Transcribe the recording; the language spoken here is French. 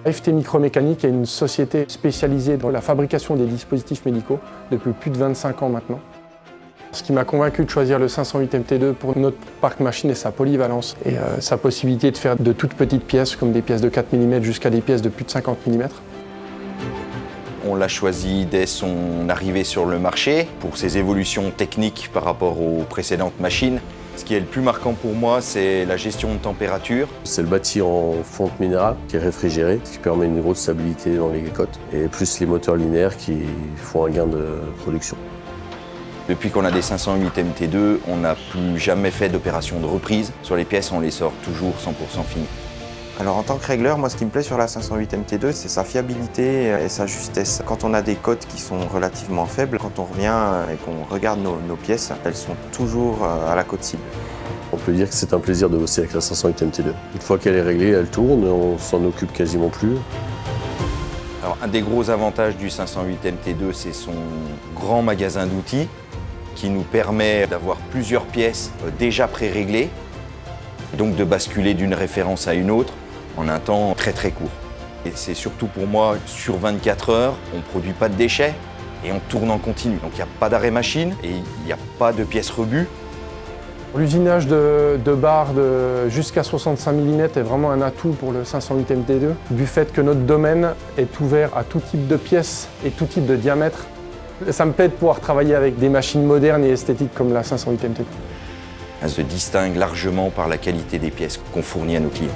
FT Micromécanique est une société spécialisée dans la fabrication des dispositifs médicaux depuis plus de 25 ans maintenant. Ce qui m'a convaincu de choisir le 508 MT2 pour notre parc machine est sa polyvalence et sa possibilité de faire de toutes petites pièces comme des pièces de 4 mm jusqu'à des pièces de plus de 50 mm. On l'a choisi dès son arrivée sur le marché pour ses évolutions techniques par rapport aux précédentes machines. Ce qui est le plus marquant pour moi, c'est la gestion de température. C'est le bâti en fonte minérale qui est réfrigéré, ce qui permet une grosse stabilité dans les côtes, et plus les moteurs linéaires qui font un gain de production. Depuis qu'on a des 508 MT2, on n'a plus jamais fait d'opération de reprise. Sur les pièces, on les sort toujours 100% finies. Alors en tant que régleur, moi ce qui me plaît sur la 508 MT2, c'est sa fiabilité et sa justesse. Quand on a des cotes qui sont relativement faibles, quand on revient et qu'on regarde nos pièces, elles sont toujours à la cote cible. On peut dire que c'est un plaisir de bosser avec la 508 MT2. Une fois qu'elle est réglée, elle tourne, on s'en occupe quasiment plus. Alors, un des gros avantages du 508 MT2, c'est son grand magasin d'outils qui nous permet d'avoir plusieurs pièces déjà pré-réglées, donc de basculer d'une référence à une autre en un temps très très court. Et c'est surtout pour moi, sur 24 heures, on ne produit pas de déchets et on tourne en continu. Donc il n'y a pas d'arrêt machine et il n'y a pas de pièces rebut. L'usinage de barres jusqu'à 65 mm est vraiment un atout pour le 508 MT2, du fait que notre domaine est ouvert à tout type de pièces et tout type de diamètre. Ça me plaît de pouvoir travailler avec des machines modernes et esthétiques comme la 508 MT2. Elle se distingue largement par la qualité des pièces qu'on fournit à nos clients.